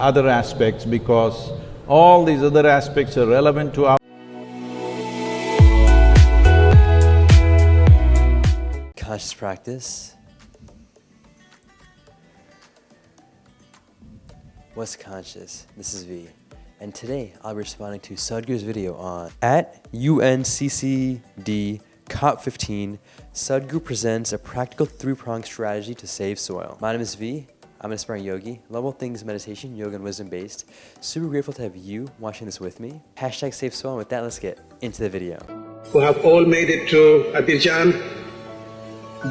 other aspects because all these other aspects are relevant to our conscious practice. What's conscious? This is V, and today I'll be responding to SadhGURU's video on at UNCCD COP 15. SadhGURU presents a practical three-pronged strategy to save soil. My name is V. I'm an aspiring yogi, love all things meditation, yoga, and wisdom-based. Super grateful to have you watching this with me. Hashtag SaveSoil. With that, let's get into the video. Who have all made it to Abidjan.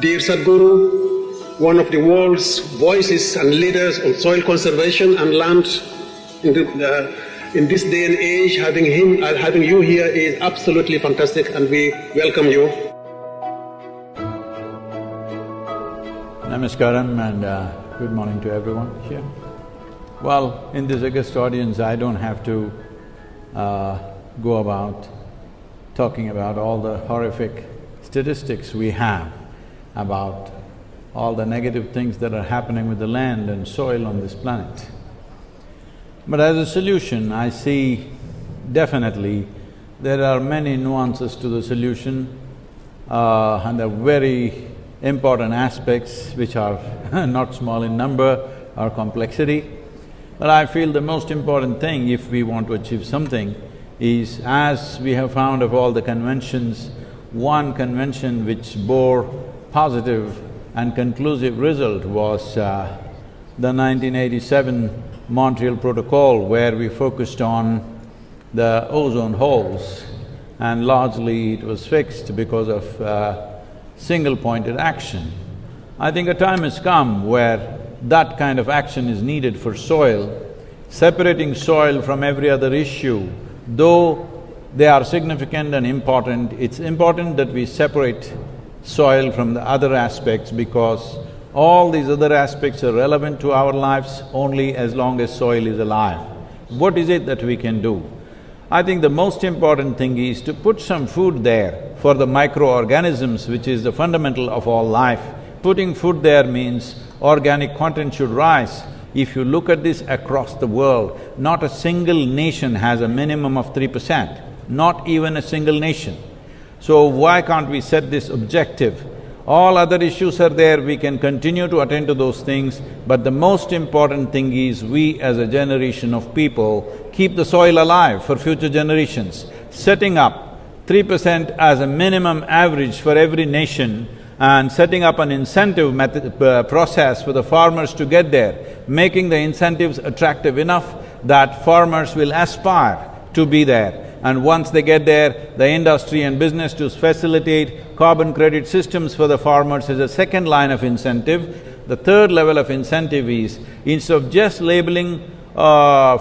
Dear SadhGURU, one of the world's voices and leaders on soil conservation and land in this day and age, having you here is absolutely fantastic, and we welcome you. Namaskaram and good morning to everyone here. Well, in this august audience, I don't have to go about talking about all the horrific statistics we have about all the negative things that are happening with the land and soil on this planet. But as a solution, I see definitely there are many nuances to the solution and there are very important aspects which are not small in number or complexity. But I feel the most important thing if we want to achieve something is, as we have found of all the conventions, one convention which bore positive and conclusive result was the 1987 Montreal Protocol, where we focused on the ozone holes, and largely it was fixed because of single-pointed action. I think a time has come where that kind of action is needed for soil. Separating soil from every other issue, though they are significant and important, it's important that we separate soil from the other aspects because all these other aspects are relevant to our lives only as long as soil is alive. What is it that we can do? I think the most important thing is to put some food there for the microorganisms, which is the fundamental of all life. Putting food there means organic content should rise. If you look at this across the world, not a single nation has a minimum of 3%, not even a single nation. So why can't we set this objective? All other issues are there, we can continue to attend to those things, but the most important thing is we as a generation of people keep the soil alive for future generations. Setting up 3% as a minimum average for every nation and setting up an incentive process for the farmers to get there, making the incentives attractive enough that farmers will aspire to be there. And once they get there, the industry and business to facilitate carbon credit systems for the farmers is a second line of incentive. The third level of incentive is, instead of just labeling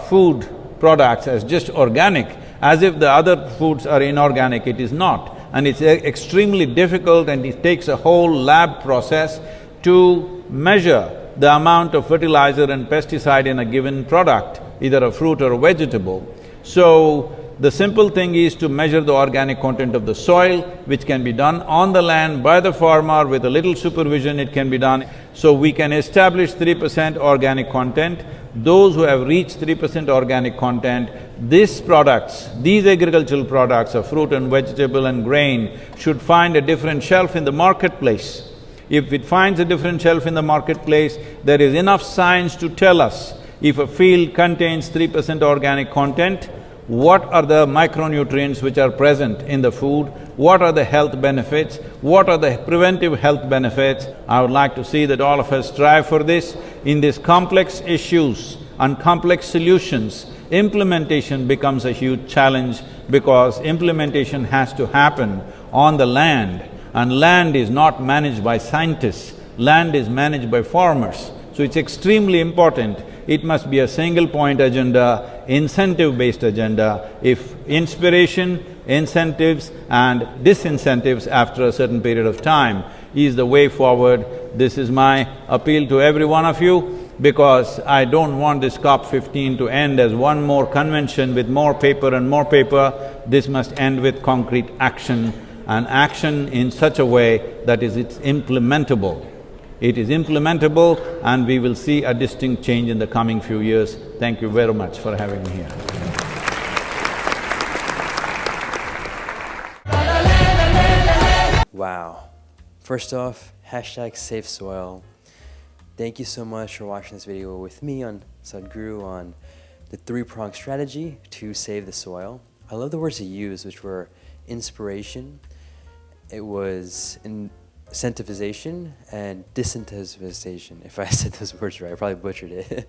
food products as just organic, as if the other foods are inorganic, it is not. And it's extremely difficult and it takes a whole lab process to measure the amount of fertilizer and pesticide in a given product, either a fruit or a vegetable. So, the simple thing is to measure the organic content of the soil, which can be done on the land by the farmer. With a little supervision it can be done. So we can establish 3% organic content. Those who have reached 3% organic content, these products, these agricultural products of fruit and vegetable and grain should find a different shelf in the marketplace. If it finds a different shelf in the marketplace, there is enough science to tell us if a field contains 3% organic content, what are the micronutrients which are present in the food, what are the health benefits, what are the preventive health benefits. I would like to see that all of us strive for this. In these complex issues and complex solutions, implementation becomes a huge challenge because implementation has to happen on the land, and land is not managed by scientists, land is managed by farmers. So it's extremely important. It must be a single-point agenda, incentive-based agenda. If inspiration, incentives and disincentives after a certain period of time is the way forward, this is my appeal to every one of you, because I don't want this COP 15 to end as one more convention with more paper and more paper. This must end with concrete action, and action in such a way that it's implementable. It is implementable and we will see a distinct change in the coming few years. Thank you very much for having me here. Wow. First off, #SaveSoil. Thank you so much for watching this video with me on SadhGURU on the three-pronged strategy to save the soil. I love the words he used, which were inspiration, it was incentivization, and disincentivization. If I said those words right, I probably butchered it.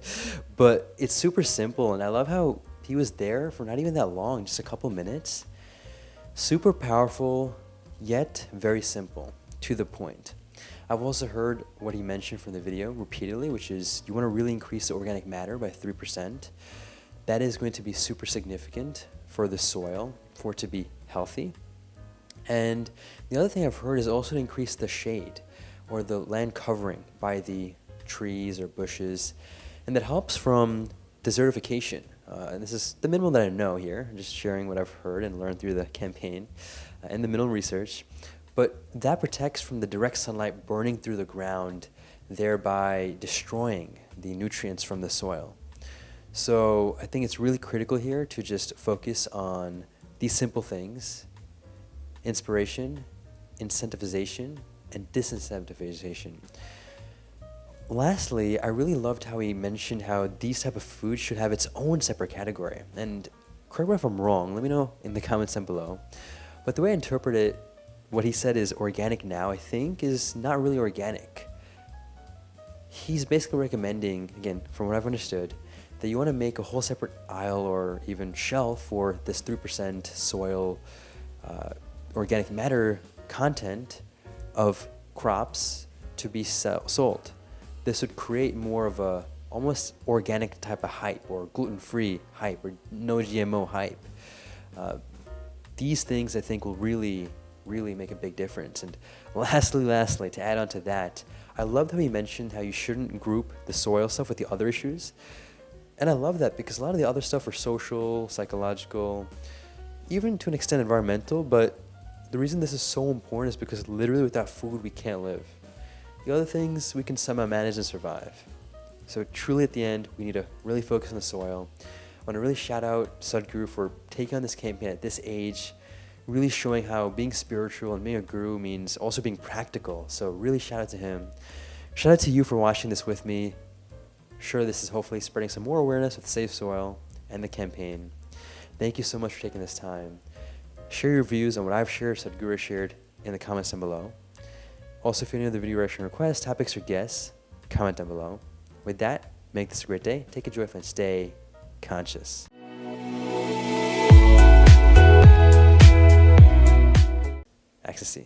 But it's super simple, and I love how he was there for not even that long, just a couple minutes. Super powerful, yet very simple, to the point. I've also heard what he mentioned from the video repeatedly, which is you want to really increase the organic matter by 3%. That is going to be super significant for the soil, for it to be healthy. And the other thing I've heard is also to increase the shade or the land covering by the trees or bushes. And that helps from desertification. And this is the minimal that I know here. I'm just sharing what I've heard and learned through the campaign and the minimal research. But that protects from the direct sunlight burning through the ground, thereby destroying the nutrients from the soil. So I think it's really critical here to just focus on these simple things: inspiration, incentivization, and disincentivization. Lastly, I really loved how he mentioned how these type of foods should have its own separate category. And correct me if I'm wrong, let me know in the comments down below. But the way I interpret it, what he said is organic now, I think, is not really organic. He's basically recommending, again, from what I've understood, that you want to make a whole separate aisle or even shelf for this 3% soil organic matter content of crops to be sold. This would create more of a almost organic type of hype, or gluten-free hype, or no GMO hype. These things I think will really make a big difference. And lastly, to add on to that, I loved how he mentioned how you shouldn't group the soil stuff with the other issues. And I love that because a lot of the other stuff are social, psychological, even to an extent environmental, but the reason this is so important is because literally without food we can't live. The other things we can somehow manage and survive. So truly at the end, we need to really focus on the soil. I want to really shout out SadhGURU for taking on this campaign at this age, really showing how being spiritual and being a guru means also being practical. So really shout out to him. Shout out to you for watching this with me. Sure, this is hopefully spreading some more awareness with SaveSoil and the campaign. Thank you so much for taking this time. Share your views on what I've shared, SadhGURU shared, in the comments down below. Also, if you have any other video reaction requests, topics, or guests, comment down below. With that, make this a great day. Take a joyful and stay conscious. Ecstasy.